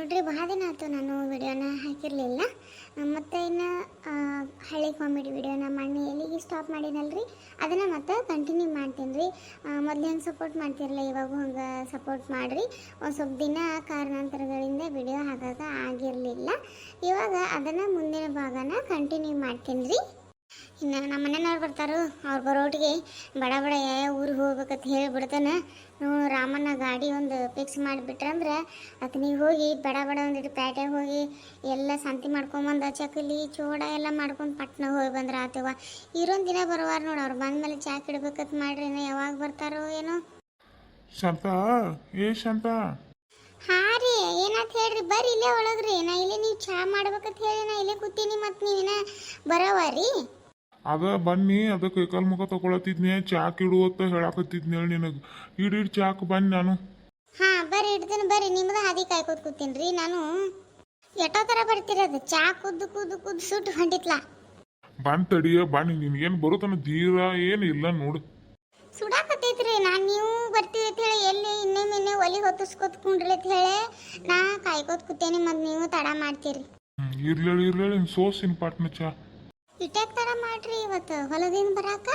ನೋಡ್ರಿ ಭಾಳ ದಿನ ಆಯ್ತು ನಾನು ವಿಡಿಯೋನ ಹಾಕಿರಲಿಲ್ಲ. ಮತ್ತು ಇನ್ನು ಹಳೆ ಕಾಮಿಡಿ ವಿಡಿಯೋನ ಮಾಡಿ ಎಲ್ಲಿಗೆ ಸ್ಟಾಪ್ ಮಾಡಿನಲ್ರಿ, ಅದನ್ನು ಮತ್ತೆ ಕಂಟಿನ್ಯೂ ಮಾಡ್ತೀನಿ ರೀ. ಮೊದಲು ಹೆಂಗೆ ಸಪೋರ್ಟ್ ಮಾಡ್ತಿರಲ್ಲ ಇವಾಗೂ ಹಂಗೆ ಸಪೋರ್ಟ್ ಮಾಡಿರಿ. ಒಂದು ಸ್ವಲ್ಪ ದಿನ ಕಾರಣಾಂತರಗಳಿಂದ ವಿಡಿಯೋ ಹಾಕೋಕೆ ಆಗಿರಲಿಲ್ಲ. ಇವಾಗ ಅದನ್ನು ಮುಂದಿನ ಭಾಗನ ಕಂಟಿನ್ಯೂ ಮಾಡ್ತೀನಿ ರೀ. ಇನ್ನು ನಮ್ಮ ಮನೆಯವ್ರು ಬರ್ತಾರೋ, ಅವ್ರು ಬರೋಟಿಗೆ ಬಡ ಬಡ ಯಾವ ಊರಿಗೆ ಹೋಗ್ಬೇಕಂತ ಹೇಳಿಬಿಡ್ತಾನೆ. ರಾಮಣ್ಣ ಗಾಡಿ ಒಂದು ಫಿಕ್ಸ್ ಮಾಡಿಬಿಟ್ರಂದ್ರೆ ಅತನಿಗೆ ಹೋಗಿ ಬಡ ಬಡ ಒಂದಿಟ್ಟು ಪೇಟೆಗೆ ಹೋಗಿ ಎಲ್ಲ ಸಂತಿ ಮಾಡ್ಕೊಂಬಂದು ಚಕಲಿ ಚೋಡ ಎಲ್ಲ ಮಾಡ್ಕೊಂಡು ಪಟ್ನ ಹೋಗಿ ಬಂದ್ರೆ ಆತವ. ಇರೊಂದು ದಿನ ಬರುವಾರ ನೋಡಿ, ಅವ್ರು ಬಂದಮೇಲೆ ಚಾಕ್ ಇಡ್ಬೇಕಂತ ಮಾಡ್ರಿ. ಯಾವಾಗ ಬರ್ತಾರೋ ಏನೋ. ಶಾಂತ, ಶಾಂತ. ಹಾಂ ರೀ, ಏನಾಯ್ತು ಹೇಳ್ರಿ, ಬರ್ರಿ ಇಲ್ಲೇ ಒಳಗ್ರಿ. ನಾ ಇಲ್ಲೇ ನೀವು ಚಾ ಮಾಡ್ಬೇಕಂತ ಹೇಳಿ ನಾ ಇಲ್ಲೇ ಕೂತೀನಿ. ಮತ್ತು ನೀವಿನ ಬರವ ರೀ? ಅದ ಬನ್ನಿ, ಅದ ಕೈಕಾಲು ಮುಖ ತಗೊಳತಿದ್ನೆ, ಚಾಕ್ ಇಡುವತ್ತ ಹೇಳಾಕತ್ತಿದ್ನಿ ಹೇಳಿ ನಿನಗೆ. ಇಡೀ ಚಾಕ್ ಬನ್ನಿ ನಾನು. ಹಾಂ ಬರ್ರಿ, ಇಡ್ತೀನಿ ಬರ್ರಿ. ನಿಮ್ದು ಹಾದಿ ಕಾಯ್ಕೋತ ಕೂತೀನಿ ರೀ ನಾನು. ಎಷ್ಟೋ ಥರ ಬರ್ತಿರೋದು, ಚಾ ಕುದ್ದು ಕುದ್ದು ಕುದ್ದು ಸುಟ್ಟು ಹೊಂಟಿತ್ಲಾ. ಬಂದ್ ತಡಿಯ ಬನ್ನಿ, ನಿನ್ಗೇನು ಬರುತ್ತಾನ ಧೀರ ಏನು ಇಲ್ಲ ನೋಡು. ಸುಡಾಕತ್ತೈತ್ರಿ. ನಾನು ನೀವು ಬರ್ತೀವಿ ಅಂತ ಹೇಳಿ ಎಲ್ಲಿ ಇನ್ನೊಮ್ಮೆ ಒಲಿ ಹೊತ್ತಿಸ್ಕೊತ್ ಕುಂಡ್ರಿ ಅಂತ ಹೇಳಿ ನಾ ಕಾಯ್ಕೋತ ಕೂತೇನೆ. ಮತ್ತು ನೀವು ತಡ ಮಾಡ್ತೀರಿ. ಇರ್ಲೇಳಿ ಸೋಸಿನ ಪಾಟ್ನ ಚಾ. ಇಟ್ಟಾಗ ತಡ ಮಾಡ್ರಿ, ಇವತ್ತು ಹೊಲದಿಂದ ಬರಾಕ.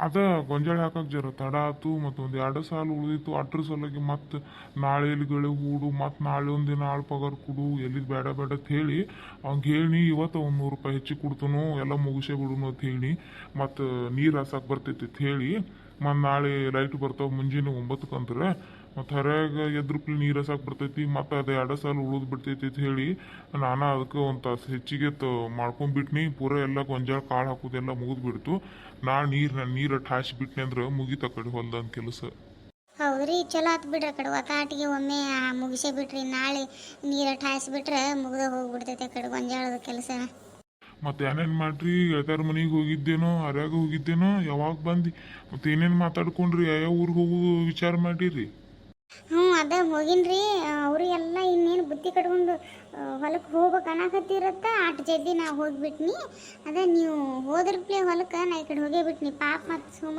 ಅದ ಗೊಂಜಾಳ ಹಾಕಕ್ ಜರ ತಡ ಆತು. ಮತ್ತು ಒಂದು 2 ಸಾಲ ಉಳಿದಿತ್ತು, ಅಟ್ರ ಸಲುವಾಗಿ ಮತ್ತೆ ನಾಳೆ ಎಲ್ಲಿಗಳು ಹೂಡು, ಮತ್ತು ನಾಳೆ ಒಂದಿನ ಆಳು ಪಗಾರ ಕೊಡು, ಎಲ್ಲಿದ್ ಬೇಡ ಬೇಡ ಅಂತ ಹೇಳಿ ಅವ್ನಿಗೆ ಹೇಳಿ ಇವತ್ತು ಒಂದು 100 ರೂಪಾಯಿ ಹೆಚ್ಚಿಗೆ ಕೊಡ್ತಾನು, ಎಲ್ಲ ಮುಗಿಸೇ ಬಿಡುನು ಅಂತ ಹೇಳಿ. ಮತ್ತು ನೀರು ಹಾಸಕ್ಕೆ ಬರ್ತೈತಿ ಅಂತ ಹೇಳಿ. ಮತ್ತು ನಾಳೆ ಲೈಟ್ ಬರ್ತಾವೆ ಮುಂಜಾನೆ 9 ಮತ್ತು ಹೊರಗೆ ಎದ್ರುಪ್ಲಿ ನೀರು ಹಸಕ್ಕೆ ಬರ್ತೈತಿ. ಮತ್ತು ಅದು 2 ಸಾಲ ಉಳಿದು ಬಿಡ್ತೈತಿ ಅಂತ ಹೇಳಿ ನಾನು ಅದಕ್ಕೆ ಒಂದು ತಾಸು ಹೆಚ್ಚಿಗೆ ಮಾಡ್ಕೊಂಡ್ಬಿಟ್ನಿ. ಪೂರ ಎಲ್ಲ ಗೊಂಜಾಳ ಕಾಳು ಹಾಕೋದೆಲ್ಲ ಮುಗಿದ್ಬಿಡ್ತು. ನೀರು ಹಾಸಿಬಿಟ್ನಿ ಅಂದ್ರೆ ಮುಗಿತ ಕಡೆ ಹೊಲ್ದಂದು ಕೆಲಸ. ಹೌದ್ರಿ, ಚಲೋ ಆತ್ ಬಿಡ್ರಿ. ಕಡೆ ಒತ್ತಾಟಿಗೆ ಒಮ್ಮೆ ಮುಗಿಸೇ ಬಿಟ್ರಿ. ನಾಳೆ ನೀರು ಹಾಯಿಸ್ಬಿಟ್ರೆ ಮುಗ್ದ ಹೋಗ್ಬಿಡ್ತೈತೆ ಕಡೆ ಗೊಂಜಾಳದ ಕೆಲಸ. ಮತ್ತು ಏನೇನು ಮಾಡ್ರಿ, ಗೆಳತಿಯರ ಮನೆಗೆ ಹೋಗಿದ್ದೇನೋ, ಹರ್ಯಾಗ ಹೋಗಿದ್ದೇನೋ, ಯಾವಾಗ ಬಂದು ಮತ್ತು ಏನೇನು ಮಾತಾಡ್ಕೊಂಡ್ರಿ, ಯಾವ ಊರಿಗೆ ಹೋಗೋದು ವಿಚಾರ ಮಾಡಿರಿ? ಹ್ಞೂ ಅದ ಹೋಗಿನ್ರಿ. ಅವರಿಗೆಲ್ಲ ಇನ್ನೇನು ಬುತ್ತಿ ಕಟ್ಕೊಂಡು ಹೊಲಕ್ಕೆ ಹೋಗ್ಬೇಕು ಅನ್ನಕತ್ತಿರತ್ತ. ಆಟ ಜಲ್ದಿ ನಾ ಹೋಗಿಬಿಟ್ನಿ. ಅದೇ ನೀವು ಹೋದ್ರಪ್ಲೆ ಹೊಲಕ್ಕೆ ನಾ ಈ ಕಡೆ ಹೋಗೇ ಬಿಟ್ನಿ. ಪಾಪ ಮತ್ತು ಸುಮ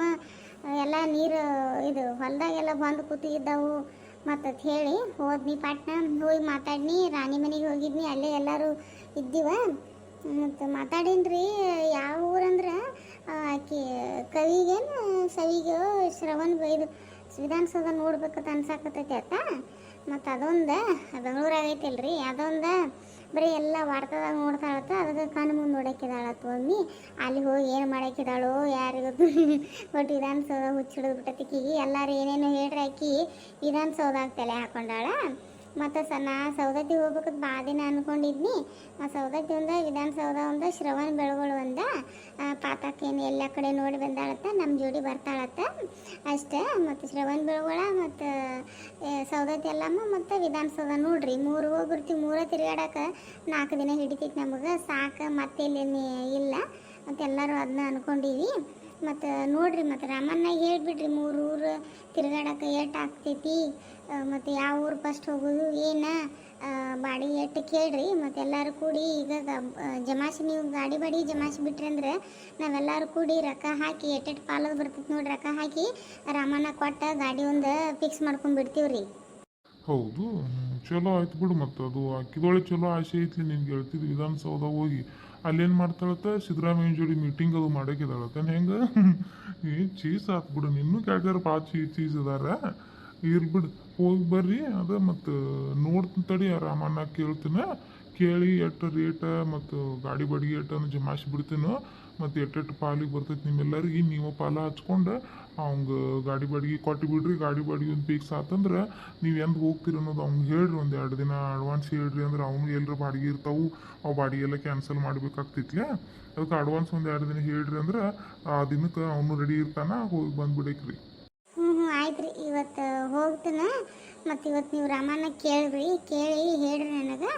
ಎಲ್ಲ ನೀರು ಇದು ಹೊಲದಾಗೆಲ್ಲ ಬಂದು ಕೂತಿದ್ದಾವು ಮತ್ತು ಹೇಳಿ ಹೋದ್ನಿ. ಪಾಟ್ನ ಹೋಗಿ ಮಾತಾಡ್ನಿ. ರಾಣಿ ಮನೆಗೆ ಹೋಗಿದ್ನಿ, ಅಲ್ಲೇ ಎಲ್ಲರೂ ಇದ್ದೀವ. ಮತ್ತು ಮಾತಾಡೀನಿ. ಯಾವ ಊರಂದ್ರೆ ಆಕೆ ಕವಿಗೇನು ಸವಿಗೋ ಶ್ರವಣ್ ಇದು ವಿಧಾನಸೌಧ ನೋಡ್ಬೇಕಂತ ಅನ್ಸಾಕತ್ತೈತಿ ಆತ. ಮತ್ತು ಅದೊಂದು ಬೆಂಗಳೂರಾಗೈತಿಲ್ರಿ, ಅದೊಂದು ಬರೀ ಎಲ್ಲ ವಾರ್ತಾದಾಗ ನೋಡ್ತಾಳತ್ತ. ಅದಕ್ಕೆ ಕಣ್ಣು ಮುಂದೆ ನೋಡೋಕ್ಕಿದಾಳತ್ತ ಒಮ್ಮೆ. ಅಲ್ಲಿ ಹೋಗಿ ಏನು ಮಾಡೋಕ್ಕಿದಾಳೋ ಯಾರಿಗೊತ್ತು. ಒಟ್ಟು ವಿಧಾನಸೌಧ ಹುಚ್ಚಿಡಿದು ಬಿಟ್ಟತಿಕಿಗೆ. ಎಲ್ಲರೂ ಏನೇನು ಹೇಳ್ರಿ, ಆಕಿ ವಿಧಾನಸೌಧಕ್ಕೆ ತಲೆ ಹಾಕೊಂಡಾಳ. ಮತ್ತು ನಾ ಸೌದತ್ತಿ ಹೋಗ್ಬೇಕಂತ ಭಾಳ ದಿನ ಅಂದ್ಕೊಂಡಿದ್ನಿ. ಆ ಸೌದತ್ತಿ ಒಂದು, ವಿಧಾನಸೌಧ ಒಂದು, ಶ್ರವಣ ಬೆಳಗೊಳು ಒಂದು. ಪಾತಕ್ಕೇನು ಎಲ್ಲ ಕಡೆ ನೋಡಿ ಬಂದಾಳತ್ತ, ನಮ್ಮ ಜೋಡಿ ಬರ್ತಾಳತ್ತ ಅಷ್ಟೇ. ಮತ್ತು ಶ್ರವಣ ಬೆಳಗೊಳ ಮತ್ತು ಸೌದತ್ತಿ ಎಲ್ಲಮ್ಮ ಮತ್ತು ವಿಧಾನಸೌಧ ನೋಡ್ರಿ 3 ಹೋಗ್ಬಿಡ್ತೀವಿ. 3 ತಿರುಗಾಡಕ್ಕೆ 4 ದಿನ ಹಿಡಿತೈತಿ ನಮಗೆ, ಸಾಕು. ಮತ್ತೆ ಇಲ್ಲಿ ಇಲ್ಲ ಮತ್ತು ಎಲ್ಲರೂ ಅದನ್ನ ಅಂದ್ಕೊಂಡೀವಿ. ಮತ್ತು ನೋಡ್ರಿ, ಮತ್ತು ರಾಮಣ್ಣ ಹೇಳಿಬಿಡ್ರಿ 3 ಊರು ತಿರುಗಾಡಕ್ಕೆ ಎಷ್ಟು ಆಗ್ತೈತಿ, ಮತ್ತು ಯಾವ ಊರು ಫಸ್ಟ್ ಹೋಗೋದು ಏನು ಬಾಡಿ ಎಷ್ಟು ಕೇಳ್ರಿ. ಮತ್ತು ಎಲ್ಲರೂ ಕೂಡಿ ಈಗ ಜಮಾಸಿ, ನೀವು ಗಾಡಿ ಬಾಡಿ ಜಮಾಸಿ ಬಿಟ್ರಿ ಅಂದ್ರೆ ನಾವೆಲ್ಲರೂ ಕೂಡಿ ರೊಕ್ಕ ಹಾಕಿ ಎಟ್ಟೆಟ್ಟು ಪಾಲದ ಬರ್ತೈತಿ ನೋಡಿ, ರೊಕ್ಕ ಹಾಕಿ ರಾಮಣ್ಣ ಕೊಟ್ಟ ಗಾಡಿ ಒಂದು ಫಿಕ್ಸ್ ಮಾಡ್ಕೊಂಡ್ಬಿಡ್ತೀವಿ ರೀ. ಹೌದು, ಚಲೋ ಆಯ್ತು ಬಿಡು. ಮತ್ತು ಅದು ಅಕ್ಕಿದೊಳೆ ಚಲೋ ಆಸೆ ಐತಿ ನಿನ್ಗೆ. ಹೇಳ್ತಿದ್ದು ವಿಧಾನಸೌಧ ಹೋಗಿ ಅಲ್ಲೇನು ಮಾಡ್ತಾಳತ್ತ, ಸಿದ್ದರಾಮಯ್ಯನ ಜೋಡಿ ಮೀಟಿಂಗ್ ಅದು ಮಾಡೋಕ್ಕಿದಾಳತ್ತ. ಹೆಂಗೆ ಚೀಸ್ ಆತು ಬಿಡು. ನಿನ್ನೂ ಕೇಳ್ತಾರ ಭಾಳ ಚೀಸ್ ಅದಾರ. ಇರ್ಬಿಡು, ಹೋಗಿ ಬರ್ರಿ. ಅದ ಮತ್ತು ನೋಡ್ತೀನಿ ತಡಿ, ರಾಮಣ್ಣ ಕೇಳ್ತೀನಿ. ಕೇಳಿ ಎಷ್ಟು ರೇಟ ಮತ್ತು ಗಾಡಿ ಬಾಡಿಗೆ ಎಷ್ಟನ್ನು ಜಮಾಯಿಸಿ ಬಿಡ್ತೀನೋ. ಮತ್ತು ಎಟ್ಟೆಟ್ಟು ಪಾಲಿಗೆ ಬರ್ತೈತಿ ನಿಮ್ಮೆಲ್ಲರಿಗೆ. ನೀವು ಪಾಲ ಹಚ್ಕೊಂಡು ಅವಂಗೆ ಗಾಡಿ ಬಾಡಿಗೆ ಕೊಟ್ಟು ಬಿಡ್ರಿ. ಗಾಡಿ ಬಾಡಿಗೆ ಒಂದು ಫಿಕ್ಸ್ ಆತಂದ್ರೆ ನೀವು ಎಂದು ಹೋಗ್ತೀರಿ ಅನ್ನೋದು ಅವ್ನಿಗೆ ಹೇಳ್ರಿ. ಒಂದು 2 ದಿನ ಅಡ್ವಾನ್ಸ್ ಹೇಳ್ರಿ. ಅಂದ್ರೆ ಅವನು ಎಲ್ಲರ ಬಾಡಿಗೆ ಇರ್ತಾವೆ, ಅವು ಬಾಡಿಗೆ ಎಲ್ಲ ಕ್ಯಾನ್ಸಲ್ ಮಾಡ್ಬೇಕಾಗ್ತೈತ್ಲೆ. ಅದಕ್ಕೆ ಅಡ್ವಾನ್ಸ್ ಒಂದು 2 ದಿನ ಹೇಳ್ರಿ ಅಂದ್ರೆ ಆ ದಿನಕ್ಕೆ ಅವನು ರೆಡಿ ಇರ್ತಾನೆ, ಹೋಗಿ ಬಂದುಬಿಡಕ್ರಿ. ಹ್ಞೂ ಆಯ್ತು ರೀ, ಇವತ್ತು ಹೋಗ್ತಾನೆ. ಮತ್ತು ಇವತ್ತು ನೀವು ರಾಮಣ್ಣ ಕೇಳಿ ಹೇಳ್ರಿ ನನಗೆ.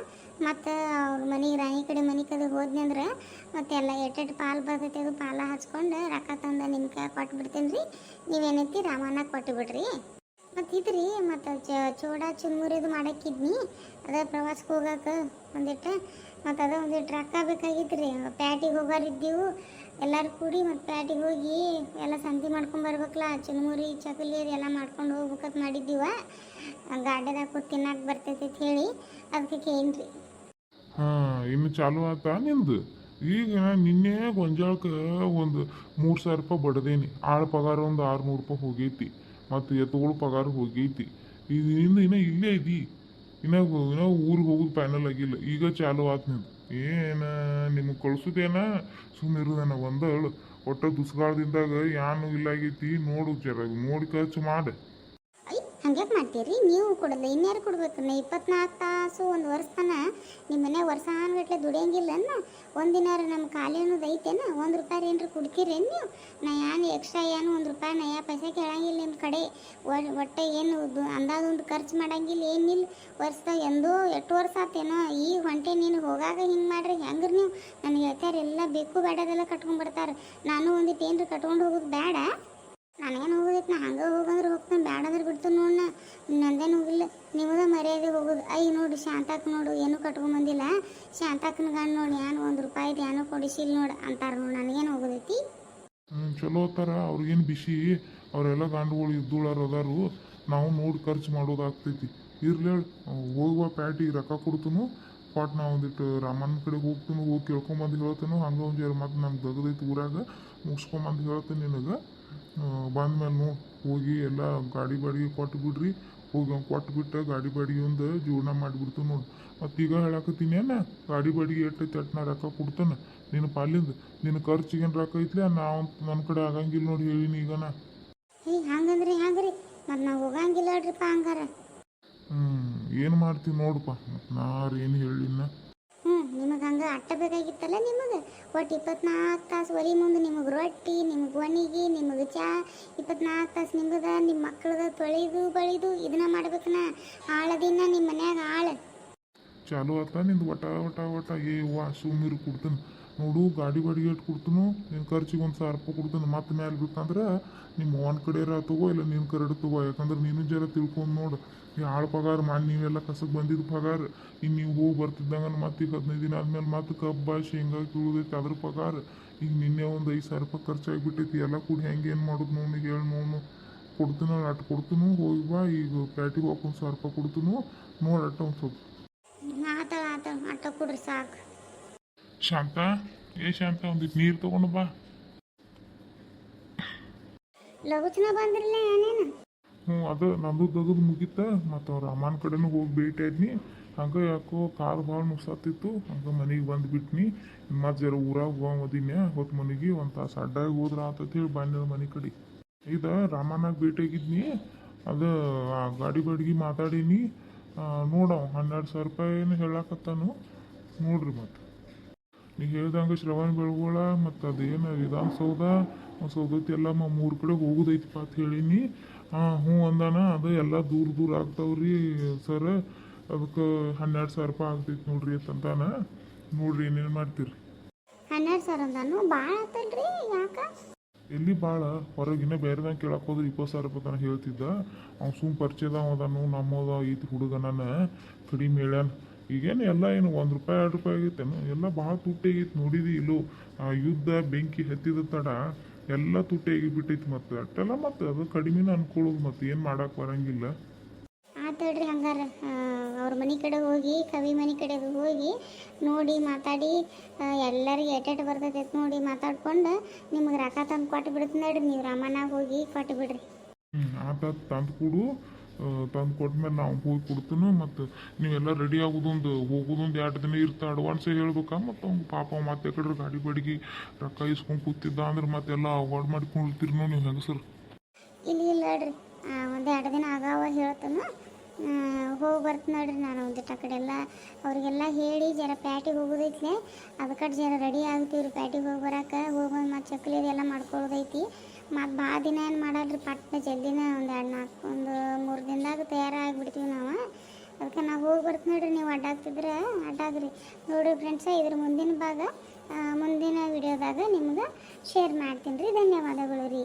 ಮತ್ತು ಅವ್ರ ಮನೆಗೆ ರಾಣಿ ಕಡೆ ಮನೆ ಕಡೆ ಹೋದ್ನಿ ಅಂದ್ರೆ ಮತ್ತೆ ಎಲ್ಲ ಎಟ್ಟೆಟ್ಟು ಪಾಲು ಬರ್ತೈತೆ ಅದು ಪಾಲ ಹಚ್ಕೊಂಡು ರೊಕ್ಕ ತಂದು ನಿಮ್ಮ ಕೈ ಕೊಟ್ಬಿಡ್ತೀನಿ ರೀ. ನೀವೇನೈತಿ ರಾಮಣ್ಣ ಕೊಟ್ಟು ಬಿಡ್ರಿ. ಮತ್ತು ಇದ್ರಿ, ಮತ್ತು ಚೋಡ ಚುರುಮುರಿದು ಮಾಡಕ್ಕಿದ್ನಿ. ಅದೇ ಪ್ರವಾಸಕ್ಕೆ ಹೋಗಕ್ಕೆ ಒಂದಿಟ್ಟು. ಮತ್ತು ಅದ ಒಂದಿಟ್ಟು ರೊಕ್ಕ ಬೇಕಾಗಿತ್ತು ರೀ. ಪ್ಯಾಟಿಗೆ ಹೋಗೋರಿದ್ದೀವು. ಎಲ್ಲರೂ ಕೂಡಿ ಮತ್ತು ಪ್ಯಾಟಿಗೆ ಹೋಗಿ ಎಲ್ಲ ಸಂತಿ ಮಾಡ್ಕೊಂಡು ಬರ್ಬೇಕಲ್ಲ, ಚುರುಮುರಿ ಚಕಲಿ ಅದೆಲ್ಲ ಮಾಡ್ಕೊಂಡು ಹೋಗ್ಬೇಕಂತ ಮಾಡಿದ್ದೀವ. ಗಾಡ್ಯದಾಗ ಕೂತ್ ತಿನ್ನಕ್ಕೆ ಬರ್ತೈತಿ ಅಂತ ಹೇಳಿ ಅದಕ್ಕೆ ಕೇಳ್ರಿ. ಹಾಂ, ಇನ್ನು ಚಾಲು ಆತಾ ನಿಂದು? ಈಗ ನಿನ್ನೆ ಗೊಂಜಾಳಕ್ಕೆ ಒಂದು 3,000 ರೂಪಾಯಿ ಬಡ್ದೇನಿ. ಆಳು ಪಗಾರ ಒಂದು 600 ರೂಪಾಯಿ ಹೋಗೈತಿ, ಮತ್ತು ಎತ್ತುಗಳು ಪಗಾರ ಹೋಗೈತಿ. ಇದು ನಿಂದು ಇನ್ನೂ ಇಲ್ಲೇ ಐತಿ, ಇನ್ನೂ ಊರಿಗೆ ಹೋಗೋದು ಫೈನಲ್ ಆಗಿಲ್ಲ. ಈಗ ಚಾಲು ಆತು ನಿಂದು. ಏನು ನಿಮಗೆ ಕಳ್ಸೋದೇನ ಸುಮ್ಮನೆ ಇರೋದೇನ ಒಂದಳು ಒಟ್ಟು ದುಸ್ಗಾಳದಿಂದಾಗ ಯಾನು ಇಲ್ಲಾಗೈತಿ. ನೋಡು ಜರ ನೋಡಿ ಖರ್ಚು ಮಾಡಿ. ಹಂಗ್ಯಾಕೆ ಮಾಡ್ತೀರಿ ನೀವು? ಕೊಡೋದು ಇನ್ಯಾರು ಕೊಡ್ಬೇಕು? 24 ತಾಸು ಒಂದು ವರ್ಷ ತನ ನಿಮ್ಮ ಮನೆ ವರ್ಷಾನ್ಗಟ್ಲೆ ದುಡಿಯಂಗಿಲ್ಲನ್ನ? ಒಂದಿನಾರು ನಮ್ಮ ಖಾಲಿ ಅನ್ನೋದು ಐತೇನ? 1 ರೂಪಾಯಿ ಏನ್ರ ಕೊಡ್ತೀರೇನು ನೀವು? ನಾ ಏನು ಎಕ್ಸ್ಟ್ರಾ ಏನು 1 ರೂಪಾಯಿ ನಯಾ ಪೈಸೆ ಕೇಳಂಗಿಲ್ಲ ನಿಮ್ಮ ಕಡೆ. ಒಟ್ಟೆ ಏನು ಅಂದಾಜೊಂದು ಖರ್ಚು ಮಾಡಂಗಿಲ್ಲ, ಏನಿಲ್ಲ. ವರ್ಷದಾಗ ಎಂದೋ 8 ವರ್ಷ ಆತೇನೋ ಈಗ ಹೊಂಟೆ. ನೀನು ಹೋಗಾಗ ಹಿಂಗೆ ಮಾಡ್ರಿ ಹೆಂಗ್ರಿ ನೀವು? ನನಗೆ ಹೇಳ್ತಾರೆ ಎಲ್ಲ ಬೇಕು ಬೇಡದೆಲ್ಲ ಕಟ್ಕೊಂಡ್ಬರ್ತಾರೆ. ನಾನು ಒಂದಿಟ್ಟು ಏನ್ರಿ ಕಟ್ಕೊಂಡು ಹೋಗೋದು ಬೇಡ? ನನಗೇನು ಹೋಗೋದೈತೆ, ನಾ ಹಂಗೆ ಹೋಗಂದ್ರೆ ಹೋಗ್ತಾನೆ, ಬೇಡ ಅಂದ್ರೆ ಬಿಡ್ತು ನೋಡಣ್ಣ. ನಂದೇನು ಹೋಗಿಲ್ಲ, ನಿಮ್ಮದ ಮರ್ಯಾದೆ ಹೋಗೋದು. ನೋಡಿ ಶಾಂತಾಕ್ ನೋಡು ಏನೂ ಕಟ್ಕೊಂಬಂದಿಲ್ಲ, ಶಾಂತಾಕನ ಗಂಡು ನೋಡಿ ಏನು 1 ರೂಪಾಯಿದು ಏನೂ ಕೊಡಿಸಿಲ್ಲ ನೋಡು ಅಂತಾರೆ ನೋಡಿ. ನನಗೇನು ಹೋಗೋದೈತಿ? ಚಲೋ ಅತ್ತಾರ, ಅವ್ರಿಗೇನು ಬಿಸಿ. ಅವರೆಲ್ಲ ಗಂಡುಗಳು ಇದ್ದೂಳಾರು ಅದಾರು. ನಾವು ನೋಡಿ ಖರ್ಚು ಮಾಡೋದಾಗ್ತೈತಿ. ಇರ್ಲಿ ಹೋಗುವ ಪ್ಯಾಟಿಗೆ ರೊಕ್ಕ ಕೊಡ್ತನು. ಪಾಟ್ ನಾ ಒಂದಿಟ್ಟು ರಾಮನ ಕಡೆಗೆ ಹೋಗ್ತೀನಿ, ಹೋಗಿ ಕೇಳ್ಕೊಂಬಂದು ಹೇಳ್ತೇನೆ. ಹಂಗೆ ಒಂದು ಜರ ಮತ್ತು ನಮ್ಗೆ ದಗದೈತಿ ಊರಾಗ, ಮುಗಿಸ್ಕೊಂಬಂದು ಹೇಳ್ತೇನೆ ನಿನಗೆ. ಬಂದ್ಮೇಲೆ ನೋಡಿ ಹೋಗಿ ಎಲ್ಲ ಗಾಡಿ ಬಾಡಿಗೆ ಕೊಟ್ಟು ಬಿಡ್ರಿ. ಹೋಗಿ ಅವ್ನು ಕೊಟ್ಟು ಬಿಟ್ಟು ಗಾಡಿ ಬಾಡಿಗೆ ಒಂದು ಜೀವನ ಮಾಡಿಬಿಡ್ತು ನೋಡಿ. ಮತ್ತು ಈಗ ಹೇಳಾಕತ್ತೀನಿ ಏನ, ಗಾಡಿ ಬಾಡಿಗೆ ಎಟ್ಟೈತಿ ಅಟ್ಟು ನಾ ರೊಕ್ಕ ಕೊಡ್ತಾನೆ ನಿನ್ನ ಪಾಲಿಂದ. ನಿನ್ನ ಖರ್ಚಿಗೇನು ರೊಕ್ಕ ಐತ್ಲೆ, ನಾವು ನನ್ನ ಕಡೆ ಆಗಂಗಿಲ್ಲ ನೋಡಿ ಹೇಳಿನಿ ಈಗ ನಾ. ಹಂಗಂದ್ರಿ ಹಂಗ್ರಿ, ಮತ್ತು ನಾವು ಹೋಗಂಗಿಲ್ಲ ನೋಡ್ರಿಪ್ಪ ಹಂಗಾರ. ಏನು ಮಾಡ್ತೀವಿ ನೋಡಪ್ಪ, ಮತ್ತು ನಾರು ಏನು ಹೇಳಿನ. ನಿಮಗೆ ಹಂಗೆ ಅಟ್ಟ ಬೇಕಾಗಿತ್ತಲ್ಲ ನಿಮಗೆ. ಒಟ್ಟು 24 ತಾಸು ಒಲಿ ಮುಂದೆ ನಿಮಗೆ ರೊಟ್ಟಿ, ನಿಮಗೆ ಒಣಿಗಿ, ನಿಮಗೆ ಚಾ. 24 ತಾಸು ನಿಮ್ಮದ, ನಿಮ್ಮ ಮಕ್ಕಳದ ತೊಳೆದು ಬಳಿದು ಇದನ್ನ ಮಾಡ್ಬೇಕನ. ಆಳದಿನ ನಿಮ್ಮ ಮನ್ಯಾಗ ಆಳು ಚಾಲು ಆತ ನಿಂದು ಒಟ ಒಟ ಒಟ. ಸುಮ್ಮೀರು ಕೊಡ್ತಾನೆ ನೋಡು. ಗಾಡಿ ಬಾಡಿಗೆ ಇಟ್ಟು ಕೊಡ್ತಾನು. ನಿನ್ನ ಖರ್ಚಿಗೆ 1,000 ರೂಪಾಯಿ ಕೊಡ್ತಾನೆ. ಮತ್ತೆ ಮ್ಯಾಲೆ ಬೇಕಂದ್ರೆ ನಿಮ್ಮ ಒಂದು ಕಡೆ ತಗೋ, ಇಲ್ಲ ನಿನ್ನ ಕರಡು ತಗೋ. ಯಾಕಂದ್ರೆ ನೀನು ಜರ ತಿಳ್ಕೊಂಡು ನೋಡು. ಈ ಆಳು ಪಗಾರ ಮಾಡಿ ನೀವೆಲ್ಲ ಕಸಕ್ಕೆ ಬಂದಿದ್ದು ಪಗಾರ. ಇನ್ನು ನೀವು ಹೋಗಿ ಬರ್ತಿದ್ದಂಗೆ ಮತ್ತೆ ಈಗ 15 ದಿನ ಆದ್ಮೇಲೆ ಮತ್ತೆ ಕಬ್ಬ ಶೇಂಗಾ ಕೀಳುದೈತಿ, ಅದ್ರ ಪಗಾರ. ಈಗ ನಿನ್ನೆ ಒಂದು 5,000 ರೂಪಾಯಿ ಖರ್ಚಾಗಿಬಿಟ್ಟೈತಿ. ಎಲ್ಲ ಕೂಡಿ ಹೆಂಗೆ ಏನು ಮಾಡೋದು ನೋಡಿ ಹೇಳಿ ನೋಡು. ಕೊಡ್ತೀನಿ ಅಟ್ಟು ಕೊಡ್ತೀನಿ, ಹೋಗಿ ಬಾ. ಈಗ ಪ್ಯಾಟಿಗೆ ಹೋಗಿ 1,000 ರೂಪಾಯಿ ಕೊಡ್ತೀನಿ ನೋಡಿ. ಅಟ್ಟ ಒಂದು ಸ್ವಲ್ಪ ಅಟ್ಟ ಕೊಡ್ರಿ ಸಾಕು. ಶಾಂತ, ಶಾಂತ ಒಂದಿಟ್ಟು ನೀರು ತೊಗೊಂಡು ಬಾ. ಲಘುಚನ ಬಂದ್ರಲ್ಲ ಏನೇನು? ಅದು ನಂದು ದಗದು ಮುಗೀತ. ಮತ್ತು ಅವ್ರ ಅಮ್ಮನ ಕಡೆನೂ ಹೋಗಿ ಭೇಟಿ ಆದ್ನಿ. ಹಂಗೆ ಯಾಕೋ ಕಾಲು ಭಾಳ ನುಸಾತಿತ್ತು. ಹಂಗೆ ಮನೆಗೆ ಬಂದುಬಿಟ್ನಿ. ಮತ್ತು ಜರ ಊರಾಗ ಹೋಗೋದಿನ್ಯ ಹೊತ್ತು ಮನೆಗೆ ಒಂದು ತಾಸು ಅಡ್ಡಾಗಿ ಹೋದ್ರ ಆತಂತ ಹೇಳಿ ಬಂದ ಮನೆ ಕಡೆ. ಇದು ರಾಮನಾಗ ಭೇಟಿಯಾಗಿದ್ನಿ. ಅದು ಗಾಡಿ ಬಾಡಿಗೆ ಮಾತಾಡೀನಿ. ನೋಡವ 12,000 ರೂಪಾಯಿನ ಹೇಳಾಕತ್ತಾನು ನೋಡ್ರಿ. ಮತ್ತು ನೀವು ಹೇಳ್ದಂಗೆ ಶ್ರವಣ ಬೆಳಗೊಳ ಮತ್ತು ಅದೇನು ವಿಧಾನಸೌಧ ಸೌದತ್ತಿ ಎಲ್ಲ 3 ಕಡೆ ಹೋಗೋದೈತಿಪ್ಪ ಅಂತ ಹೇಳೀನಿ. ಹ್ಞೂ ಅಂದಾನ. ಅದು ಎಲ್ಲ ದೂರ ದೂರ ಆಗ್ತಾವ್ರಿ ಸರ್, ಅದಕ್ಕೆ 12,000 ರೂಪಾಯಿ ಆಗ್ತೈತಿ ನೋಡ್ರಿ ಅಂತಂತಾನ. ನೋಡ್ರಿ ಏನೇನು ಮಾಡ್ತೀರಿ. 12,000 ಅಂದಾನು? ಭಾಳ ಆತಲ್ರಿ, ಯಾಕೆ? ಎಲ್ಲಿ ಭಾಳ, ಹೊರಗಿನ ಬೇರೆದಂಗೆ ಕೇಳಕ್ಕೆ ಹೋದ್ರೆ 20,000 ರೂಪಾಯಿ ತನಕ ಹೇಳ್ತಿದ್ದ. ಅವ್ನು ಸುಮ್ಮ ಪರಿಚಯದವ ಅದಾನು, ನಮ್ಮದ ಐತಿ ಹುಡುಗನ ಕಡಿಮೆ ಹೇಳ್ಯಾನ. ಈಗೇನು ಎಲ್ಲ ಏನು 1 ರೂಪಾಯಿ 2 ರೂಪಾಯಿ ಆಗೈತೇನು, ಎಲ್ಲ ಭಾಳ ತುಟ್ಟಿಗೈತಿ. ನೋಡಿದಿ ಇಲ್ಲೋ ಯುದ್ಧ ಬೆಂಕಿ ಹತ್ತಿದ ತಡ ಎಲ್ಲ ತುಟ್ಟಿಯಾಗಿ ಬಿಟ್ಟೈತಿ. ಮತ್ತು ಅಟ್ಟೆಲ್ಲ ಮತ್ತು ಅದು ಕಡಿಮೆನ ಅನ್ಕೊಳ್ಳೋದು. ಮತ್ತು ಏನು ಮಾಡಕ್ಕೆ ಬರಂಗಿಲ್ಲ. ಆತಡ್ರಿ ಹಂಗಾರ ಅವ್ರ ಮನೆ ಕಡೆ ಹೋಗಿ, ಕವಿ ಮನೆ ಕಡೆ ಹೋಗಿ ನೋಡಿ ಮಾತಾಡಿ ಎಲ್ಲರಿಗೆ ಎಟ್ಟೆಟ್ಟು ಬರ್ತೈತೆ ನೋಡಿ ಮಾತಾಡ್ಕೊಂಡು ನಿಮಗೆ ರೊಕ್ಕ ತಂದು ಕೊಟ್ಟು ಬಿಡ್ತೀನಿ ನೋಡ್ರಿ. ನೀವು ರಾಮನಾಗ ಹೋಗಿ ಕೊಟ್ಟು ಬಿಡ್ರಿ. ಆತ ತಂದು ಕೊಡು. ತಂದು ಕೊಟ್ಮೇಲೆ ನಾವು ಹೋಗಿ ಕೊಡ್ತೀನಿ. ಮತ್ತು ನೀವೆಲ್ಲ ರೆಡಿ ಆಗೋದೊಂದು ಹೋಗೋದೊಂದು 2 ದಿನ ಇರ್ತಾ ಅಡ್ವಾನ್ಸೇ ಹೇಳ್ಬೇಕಾ. ಮತ್ತು ಅವ್ನು ಪಾಪ ಮತ್ತೆ ಕಡೆ ಗಾಡಿ ಬಾಡಿಗೆ ರೊಕ್ಕ ಇಸ್ಕೊಂಡು ಕೂತಿದ್ದ ಅಂದ್ರೆ ಮತ್ತೆಲ್ಲ ಅವಾಯ್ಡ್ ಮಾಡ್ಕೊಂಡಿರ್ತೀರಿ ನೋಡಿ ನೀವು ಹೆಂಗಸರು. ಇಲ್ಲ ನೋಡ್ರಿ, 1-2 ದಿನ ಆಗಾವ ಹೇಳ್ತಾನು. ಹೋಗಿ ಬರ್ತೀನಿ ನೋಡ್ರಿ. ನಾನು ಒಂದಿಟ್ಟು ಆ ಕಡೆ ಎಲ್ಲ ಅವ್ರಿಗೆಲ್ಲ ಹೇಳಿ ಜರ ಪ್ಯಾಟಿಗೆ ಹೋಗೋದೈತ್ಲೆ. ಅದಕ್ಕೆ ಜರ ರೆಡಿ ಆಗ್ತೀವಿ ಪ್ಯಾಟಿಗೆ ಹೋಗಿ ಬರೋಕೆ. ಹೋಗೋದು ಮತ್ತು ಚಕ್ಲಿ ಅದೆಲ್ಲ ಮಾಡ್ಕೊಳ್ಳೋದೈತಿ. ಮತ್ತು ಭಾಳ ದಿನ ಏನು ಮಾಡಲ್ರಿ, ಪಟ್ನ ಜಲ್ದಿನ ಒಂದು 3 ದಿನದಾಗ ತಯಾರಾಗಿಬಿಡ್ತೀವಿ ನಾವು. ಅದಕ್ಕೆ ನಾವು ಹೋಗಿ ಬರ್ತೀನಿ ನೋಡ್ರಿ. ನೀವು ಅಡ್ಡಾಗ್ತಿದ್ರೆ ಅಡ್ಡಾಗ್ರಿ. ನೋಡಿರಿ ಫ್ರೆಂಡ್ಸ, ಇದ್ರ ಮುಂದಿನ ಭಾಗ ಮುಂದಿನ ವಿಡಿಯೋದಾಗ ನಿಮ್ಗೆ ಶೇರ್ ಮಾಡ್ತೀನಿ ರೀ. ಧನ್ಯವಾದಗಳು ರೀ.